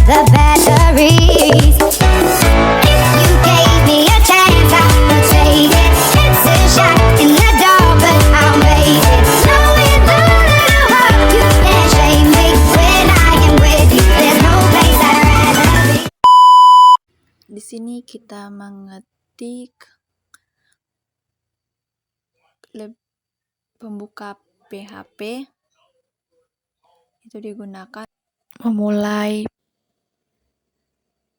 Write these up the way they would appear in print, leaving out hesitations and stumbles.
the batteries. If you gave me a chance, I would take it. It's a shot in the dark, but I'll make it. Knowing the little hope, you can't shame me. When I am with you, there's no place I'd rather be. Di sini kita mengetik pembuka PHP, itu digunakan memulai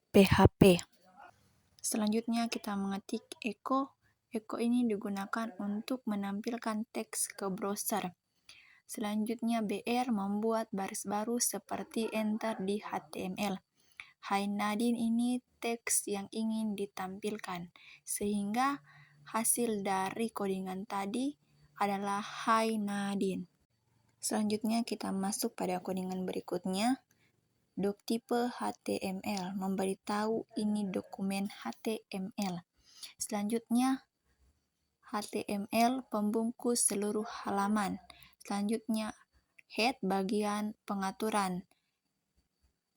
PHP. Selanjutnya kita mengetik echo. Echo ini digunakan untuk menampilkan teks ke browser. Selanjutnya BR membuat baris baru seperti enter di HTML. Hi Nadine ini teks yang ingin ditampilkan, sehingga hasil dari codingan tadi adalah Hi Nadine. Selanjutnya kita masuk pada codingan berikutnya. Doc tipe HTML, memberitahu ini dokumen HTML. Selanjutnya HTML pembungkus seluruh halaman. Selanjutnya head bagian pengaturan.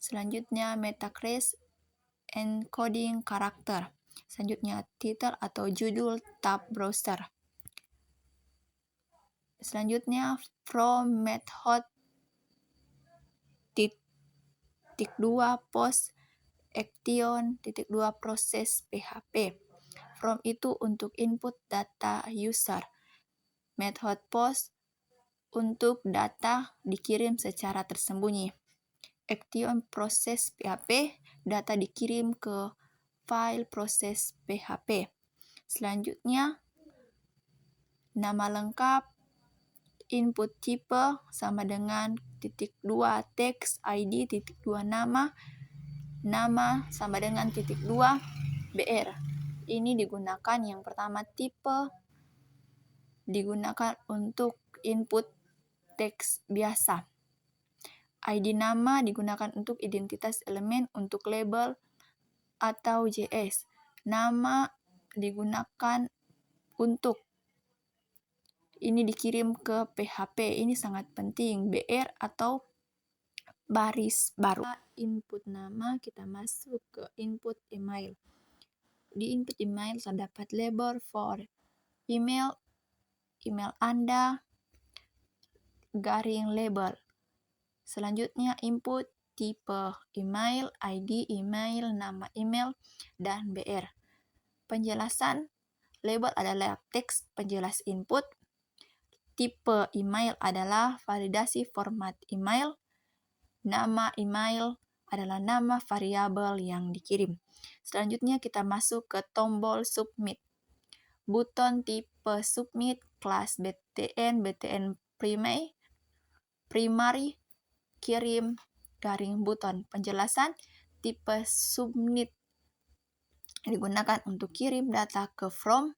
Selanjutnya meta class encoding karakter. Selanjutnya title atau judul tab browser. Selanjutnya from method titik 2 post action titik 2 proses PHP. From itu untuk input data user. Method post untuk data dikirim secara tersembunyi. Action proses PHP, data dikirim ke file proses PHP. Selanjutnya nama lengkap, input tipe sama dengan titik 2 teks, ID titik 2 nama sama dengan titik 2 BR. Ini digunakan yang pertama tipe digunakan untuk input teks biasa. ID nama digunakan untuk identitas elemen untuk label atau JS. Nama digunakan untuk ini dikirim ke PHP. Ini sangat penting. BR atau baris baru. Input nama kita masuk ke input email. Di input email terdapat label for email Anda, garing label. Selanjutnya input tipe email, ID email, nama email, dan BR. Penjelasan label adalah teks penjelas input. Tipe email adalah validasi format email. Nama email adalah nama variabel yang dikirim. Selanjutnya kita masuk ke tombol submit. Buton tipe submit kelas BTN primary, kirim, garing buton. Penjelasan tipe submit digunakan untuk kirim data ke from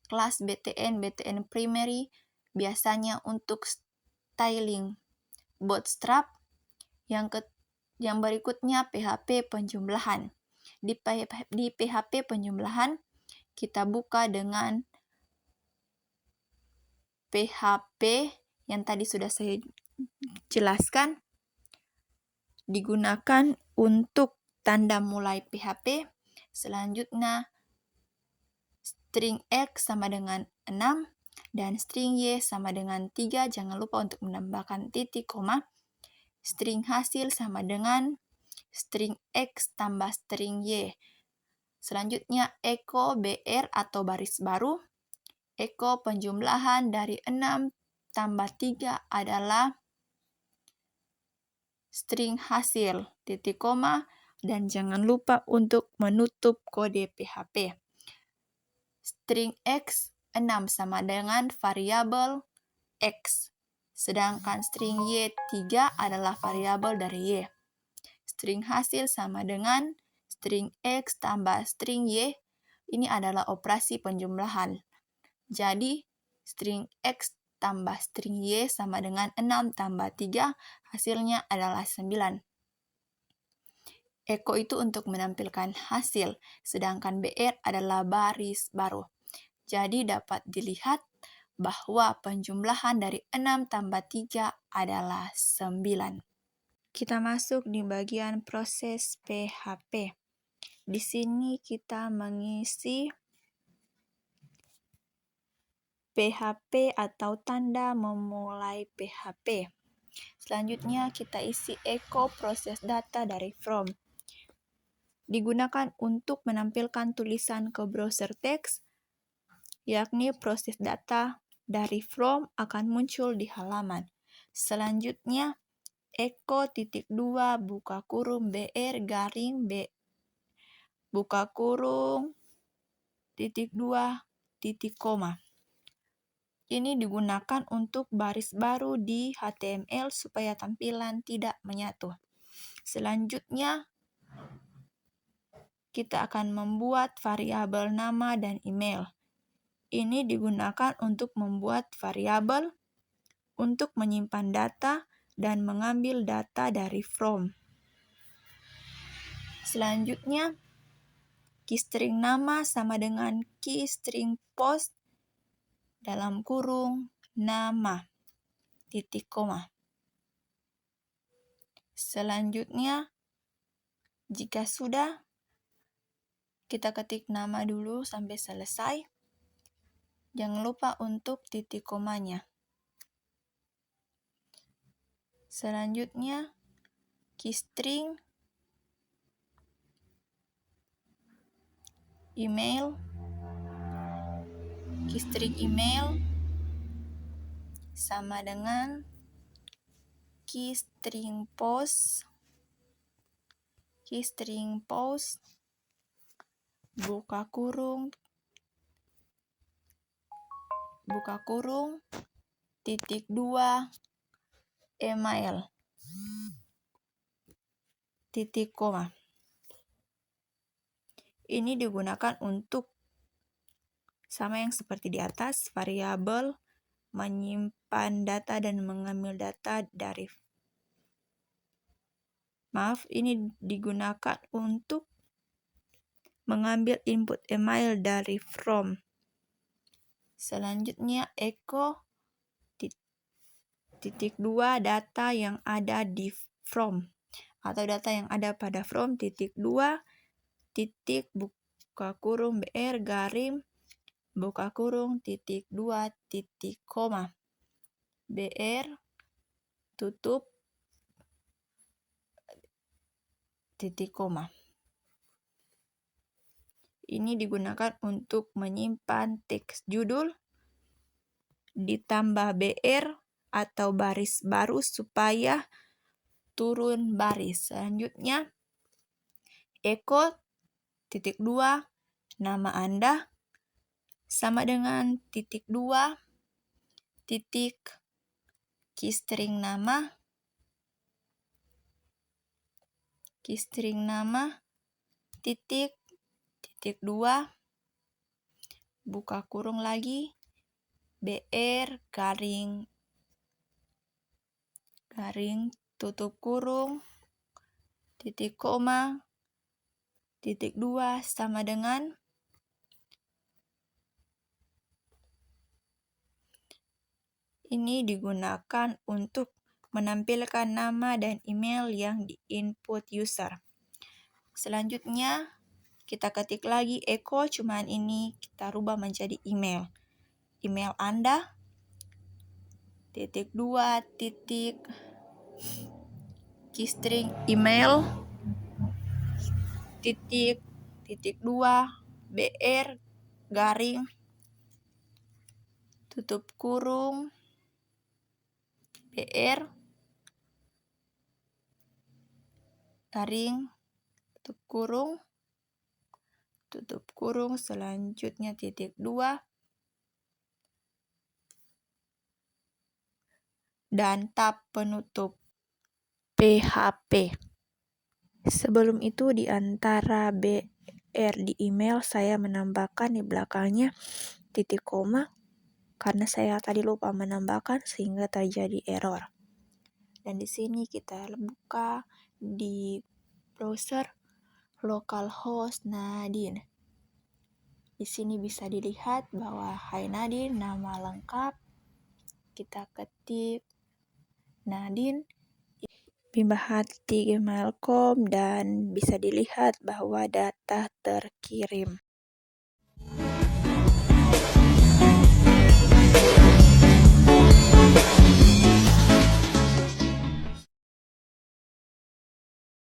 kelas BTN primary, biasanya untuk styling bootstrap. Yang berikutnya PHP penjumlahan. Di PHP penjumlahan kita buka dengan PHP yang tadi sudah saya jelaskan, digunakan untuk tanda mulai PHP. Selanjutnya string X sama dengan 6 dan string Y sama dengan 3. Jangan lupa untuk menambahkan titik koma. String hasil sama dengan string X tambah string Y. Selanjutnya echo BR atau baris baru. Echo penjumlahan dari 6 tambah 3 adalah string hasil, titik koma, dan jangan lupa untuk menutup kode PHP. String X 6 sama dengan variabel X, sedangkan string Y 3 adalah variabel dari Y. String hasil sama dengan string X tambah string Y, ini adalah operasi penjumlahan. Jadi string X tambah string Y sama dengan 6 tambah 3, hasilnya adalah 9. Echo itu untuk menampilkan hasil, sedangkan BR adalah baris baru. Jadi dapat dilihat bahwa penjumlahan dari 6 tambah 3 adalah 9. Kita masuk di bagian proses PHP. Di sini kita mengisi PHP atau tanda memulai PHP. Selanjutnya kita isi echo proses data dari from. Digunakan untuk menampilkan tulisan ke browser teks, yakni proses data dari from akan muncul di halaman. Selanjutnya echo titik 2 buka kurung BR garing B buka kurung titik 2 titik koma. Ini digunakan untuk baris baru di HTML supaya tampilan tidak menyatu. Selanjutnya kita akan membuat variabel nama dan email. Ini digunakan untuk membuat variabel untuk menyimpan data dan mengambil data dari from. Selanjutnya, key string nama sama dengan key string post dalam kurung nama titik koma. Selanjutnya, jika sudah, kita ketik nama dulu sampai selesai. Jangan lupa untuk titik komanya. Selanjutnya, key string email, key string email sama dengan key string post buka kurung titik 2 email titik koma. Ini digunakan untuk sama yang seperti di atas, variabel menyimpan data dan mengambil data dari ini digunakan untuk mengambil input email dari from. Selanjutnya echo titik 2 data yang ada di from atau data yang ada pada from titik 2 titik buka kurung BR garing buka kurung titik 2 titik koma. BR tutup titik koma. Ini digunakan untuk menyimpan teks judul ditambah BR atau baris baru supaya turun baris. Selanjutnya echo titik 2 nama Anda sama dengan titik 2 titik key string nama titik 2 buka kurung lagi BR garing tutup kurung titik koma titik 2 sama dengan ini digunakan untuk menampilkan nama dan email yang di-input user. Selanjutnya kita ketik lagi echo, cuman ini kita rubah menjadi email. Email Anda titik 2 titik key string email titik 2 BR garing tutup kurung BR garing tutup kurung selanjutnya titik 2 dan tab penutup PHP. Sebelum itu di antara BR di email saya menambahkan di belakangnya titik koma karena saya tadi lupa menambahkan sehingga terjadi error. Dan di sini kita buka di browser localhost Nadine. Di sini bisa dilihat bahwa Hai Nadine nama lengkap. Kita ketik Nadine bimbahati gmail.com dan bisa dilihat bahwa data terkirim.